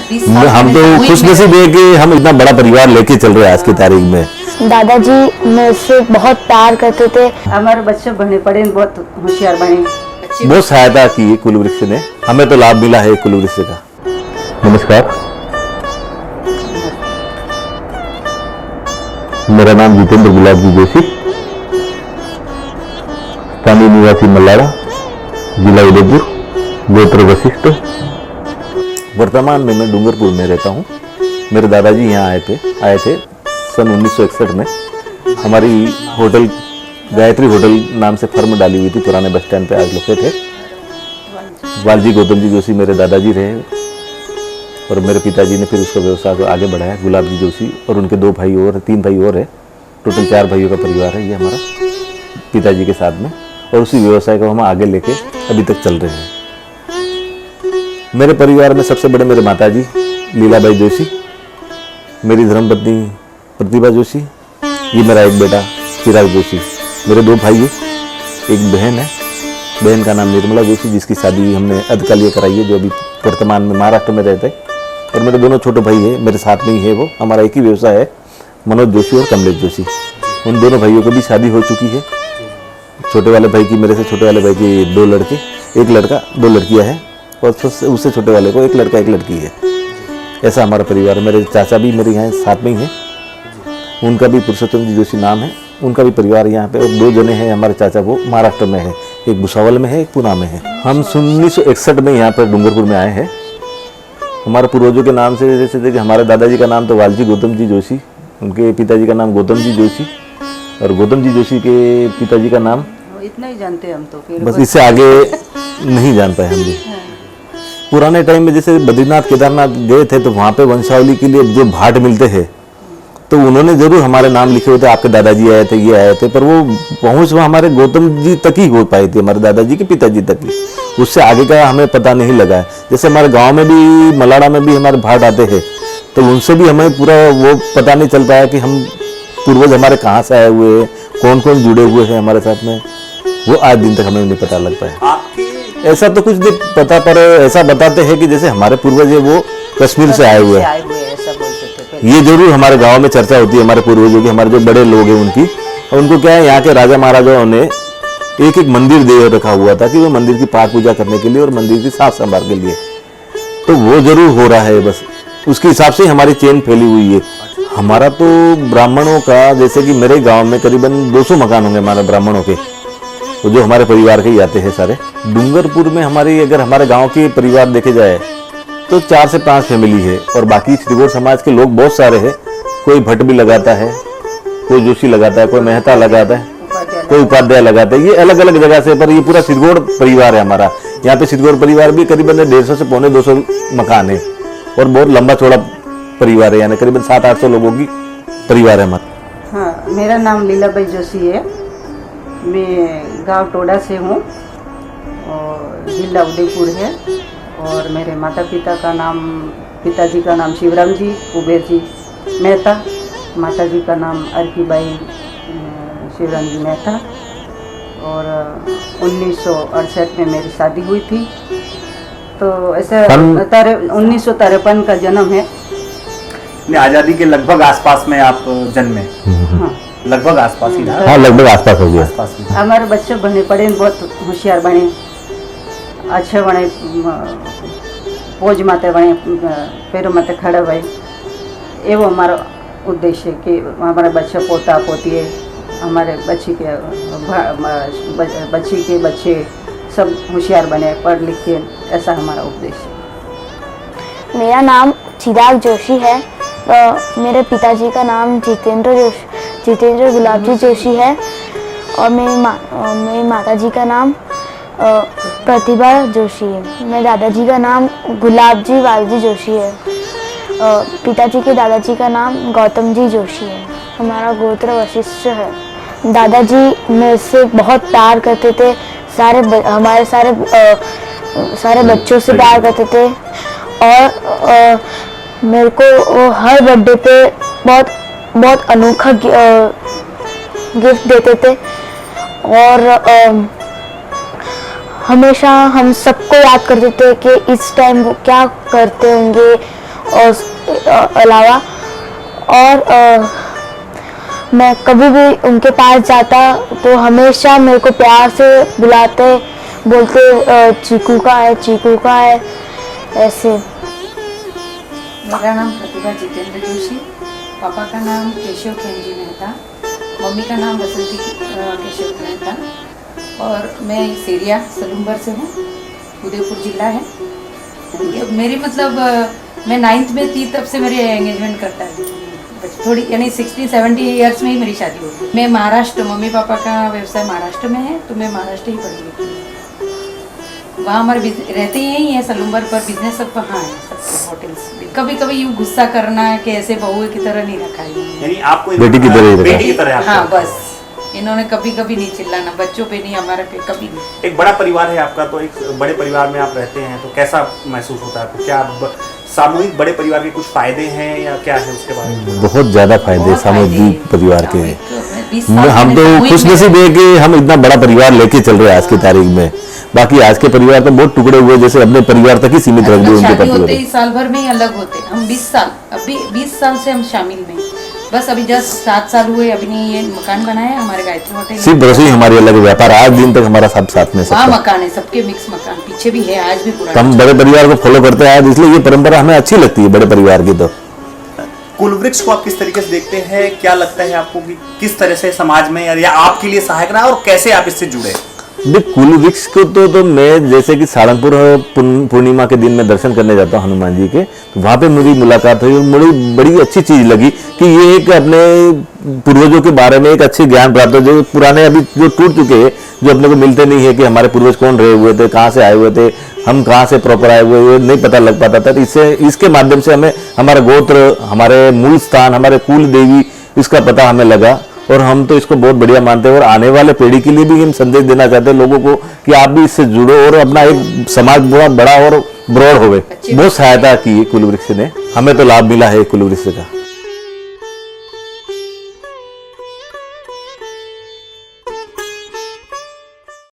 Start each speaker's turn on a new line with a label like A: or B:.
A: हम तो खुशनसीब है कि हम इतना बड़ा परिवार लेके चल रहे हैं आज की तारीख में।
B: दादाजी मेरे से बहुत प्यार करते थे।
C: हमारे बच्चे बने पढ़े, बहुत होशियार बने,
A: बहुत सहायता की है कुल वृक्ष ने, हमें तो लाभ मिला है कुल वृक्ष का। नमस्कार, मेरा नाम जितेंद्र गुलाब जी जोशी, स्थानीय निवासी मल्लाड़ा, जिला उदयपुर, गोत्र वशिष्ठ। वर्तमान में मैं डूंगरपुर में रहता हूँ। मेरे दादाजी यहाँ आए थे सन 1961 में। हमारी होटल गायत्री होटल नाम से फर्म डाली हुई थी, पुराने बस स्टैंड पे आज लोग थे। वालजी गौतम जी जोशी मेरे दादाजी रहे और मेरे पिताजी ने फिर उसका व्यवसाय को आगे बढ़ाया। गुलाब जी जोशी और उनके 2 भाई और 3 भाई और है, टोटल 4 भाइयों का परिवार है ये हमारा पिताजी के साथ में, और उसी व्यवसाय को हम आगे लेके अभी तक चल रहे हैं। मेरे परिवार में सबसे बड़े मेरे माताजी लीलाबाई जोशी, मेरी धर्मपत्नी प्रतिभा जोशी, ये मेरा एक बेटा चिराग जोशी, मेरे 2 भाई हैं, एक बहन है, बहन का नाम निर्मला जोशी जिसकी शादी हमने अधकालीय कराई है, जो अभी वर्तमान में महाराष्ट्र में रहते हैं। और मेरे दोनों छोटे भाई हैं, मेरे साथ में ही है वो, हमारा एक ही व्यवसाय है, मनोज जोशी और कमलेश जोशी। उन दोनों भाइयों को भी शादी हो चुकी है। छोटे वाले भाई की, मेरे से छोटे वाले भाई की 2 लड़के, 1 लड़का 2 लड़कियां हैं, और उससे छोटे वाले को 1 लड़का 1 लड़की है। ऐसा हमारा परिवार। मेरे चाचा भी मेरे यहाँ साथ में ही हैं, उनका भी पुरुषोत्तम जी जोशी नाम है, उनका भी परिवार यहाँ पे, और 2 जने हैं हमारे चाचा, वो महाराष्ट्र में है, एक भुसावल में है, एक पुणे में है। हम 1961 में यहाँ पर डूंगरपुर में आए हैं। हमारे पूर्वजों के नाम से, जैसे देखिए हमारे दादाजी का नाम तो वालजी गौतम जी जोशी, उनके पिताजी का नाम गौतम जी जोशी, और गौतम जी जोशी के पिताजी का नाम
C: इतना ही जानते हैं हम तो, फिर
A: बस इससे आगे नहीं जान पाए हम भी। पुराने टाइम में जैसे बद्रीनाथ केदारनाथ गए थे तो वहाँ पे वंशावली के लिए जो भाट मिलते हैं, तो उन्होंने जरूर हमारे नाम लिखे हुए थे, आपके दादाजी आए थे, ये आए थे, पर वो पहुँच वो हमारे गौतम जी तक ही हो पाई थी, हमारे दादाजी के पिताजी तक ही। उससे आगे का हमें पता नहीं लगा है। जैसे हमारे गाँव में भी, मलाड़ा में भी हमारे भाट आते हैं, तो उनसे भी हमें पूरा वो पता नहीं चल पाया कि हम पूर्वज हमारे कहाँ से आए हुए हैं, कौन कौन जुड़े हुए हैं हमारे साथ में, वो आज दिन तक हमें नहीं पता लग पाया। ऐसा तो कुछ नहीं पता, पर ऐसा बताते हैं कि जैसे हमारे पूर्वज है वो कश्मीर से आए हुए हैं, ये जरूर हमारे गांव में चर्चा होती है हमारे पूर्वजों की, हमारे जो बड़े लोग हैं उनकी। और उनको क्या है, यहाँ के राजा महाराजाओं ने एक एक मंदिर दे रखा हुआ था कि वो मंदिर की पाठ पूजा करने के लिए और मंदिर की साफ संभाल के लिए, तो वो जरूर हो रहा है। बस उसके हिसाब से हमारी चेन फैली हुई है। हमारा तो ब्राह्मणों का, जैसे कि मेरे गाँव में करीबन 200 मकान होंगे हमारे ब्राह्मणों के, तो जो हमारे परिवार के ही आते हैं सारे। डूंगरपुर में हमारी, अगर हमारे गांव के परिवार देखे जाए तो 4 से 5 फैमिली है, और बाकी श्रीगौर समाज के लोग बहुत सारे हैं। कोई भट्ट भी लगाता है, कोई जोशी लगाता है, कोई मेहता लगाता है, कोई उपाध्याय लगाता है, ये अलग अलग जगह से, पर ये पूरा श्रीगौर परिवार है हमारा। यहाँ पे श्रीगौर परिवार भी करीबन 150 से पौने 200 मकान है, और बहुत लंबा चौड़ा परिवार है, यानी करीबन 700-800 लोगों की परिवार है हमारा।
C: हाँ, मेरा नाम लीलाबाई जोशी है, मैं गांव टोडा से हूँ और जिला उदयपुर है। और मेरे माता पिता का नाम, पिताजी का नाम शिवराम जी कुबेर जी मेहता, माताजी का नाम अर्कीबाई शिवराम जी मेहता। और 1968 में मेरी शादी हुई थी, तो ऐसा 1953 का जन्म है।
D: आज़ादी के लगभग आसपास में आप जन्मे?
C: हाँ,
D: लगभग आसपास ही ना?
A: हाँ, लगभग आसपास हो गया।
C: हमारे बच्चे बने पढ़े, बहुत होशियार बने, अच्छे बने, पोज माते बने, पैरों माते खड़े भाई। ये वो हमारा उद्देश्य है कि हमारे बच्चे, पोता पोती है, हमारे बच्ची के बच्चे सब होशियार बने, पढ़ लिख के, ऐसा हमारा उद्देश्य है।
B: मेरा नाम चिराग जोशी है, मेरे पिताजी का नाम जितेंद्र गुलाब जी जोशी है, और मेरी माताजी का नाम प्रतिभा जोशी है। मेरे दादाजी का नाम गुलाब जी वालजी जोशी है, पिताजी के दादाजी का नाम गौतम जी जोशी है। हमारा गोत्र वशिष्ठ है। दादाजी मेरे से बहुत प्यार करते थे, हमारे सारे बच्चों से प्यार करते थे, और मेरे को हर बर्थडे पे बहुत अनोखा गिफ्ट देते थे, और हमेशा हम सबको याद करते थे कि इस टाइम वो क्या करते होंगे, और अलावा और मैं कभी भी उनके पास जाता तो हमेशा मेरे को प्यार से बुलाते, बोलते चीकू का है, ऐसे।
E: मेरा नाम प्रतिभा जितेंद्र जोशी, पापा का नाम केशव खेमजी मेहता, मम्मी का नाम बसंती केशव मेहता, और मैं सेरिया सलूम्बर से हूँ, उदयपुर जिला है। मेरी मतलब मैं 9th में थी तब से मेरे एंगेजमेंट करता है, थोड़ी यानी 60-70 ईयर्स में ही मेरी शादी हो गई। मैं महाराष्ट्र, मम्मी पापा का व्यवसाय महाराष्ट्र में है, तो मैं महाराष्ट्र ही पढ़ी लिखी हूँ। वहाँ हमारे रहते ही है सलूम्बर पर, बिजनेस सब वहाँ है, सबके होटल्स। कभी कभी यूँ गुस्सा करना कि ऐसे बहू की तरह नहीं रखा है,
D: यानी आपको
A: बेटी की तरह ही रखा।
D: बेटी की तरह आपको।
E: हाँ बस इन्होंने कभी कभी नहीं चिल्लाना, बच्चों पे नहीं, हमारे पे कभी नहीं।
D: एक बड़ा परिवार है आपका, तो एक बड़े परिवार में आप रहते हैं तो कैसा महसूस होता है आपको? क्या सामूहिक बड़े परिवार के कुछ फायदे हैं या क्या है उसके बारे में?
A: बहुत ज्यादा फायदे
E: बहुत
A: सामूहिक
E: फायदे।
A: परिवार के।
E: 20 साल
A: हम तो
E: मैंने
A: खुश
E: सामूहिक
A: नसीब है कि हम इतना बड़ा परिवार लेके चल रहे हैं आज की तारीख में। बाकी आज के परिवार तो बहुत टुकड़े हुए, जैसे अपने परिवार तक ही सीमित रख दिए उनके
E: शादी होते
A: पति।
E: ही साल भर में ही अलग होते। हम 20 साल, अभी 20 साल से हम शामिल में, बस अभी जस्ट 7 साल हुए। अभी नहीं, ये मकान बनाया हमारे गायत्री होटल,
A: सिर्फ भरोसे ही हमारी अलग व्यापार, आज दिन तक हमारा सब साथ में
E: वहाँ
A: सबका।
E: मकान है, सबके मिक्स मकान पीछे भी है, आज भी
A: तो
E: पुराना।
A: हम बड़े परिवार को फॉलो करते हैं आज, इसलिए ये परंपरा हमें अच्छी लगती है बड़े परिवार की। तो
D: कुल वृक्ष को आप किस तरीके से देखते हैं? क्या लगता है आपको कि किस तरह से समाज में या आपके लिए सहायक रहा और कैसे आप इससे जुड़े?
A: देख, कुल वृक्ष को तो मैं जैसे कि सारंगपुर पूर्णिमा के दिन में दर्शन करने जाता हूँ हनुमान जी के, तो वहाँ पे मेरी मुलाकात हुई और मुझे बड़ी अच्छी चीज लगी कि ये एक अपने पूर्वजों के बारे में एक अच्छी ज्ञान प्राप्त हो, जो पुराने अभी जो टूट चुके हैं, जो अपने को मिलते नहीं है कि हमारे पूर्वज कौन रहे हुए थे, कहाँ से आए हुए थे, हम कहाँ से प्रॉपर आए हुए, नहीं पता लग पाता था। इससे इसके माध्यम से हमें हमारा गोत्र, हमारे मूल स्थान, हमारे कुल देवी, इसका पता हमें लगा और हम तो इसको बहुत बढ़िया मानते हैं। और आने वाले पीढ़ी के लिए भी हम संदेश देना चाहते हैं लोगों को कि आप भी इससे जुड़ो और अपना एक समाज बड़ा और ब्रॉड होवे। बहुत सहायता की है कुल वृक्ष ने, हमें तो लाभ मिला है कुल वृक्ष का।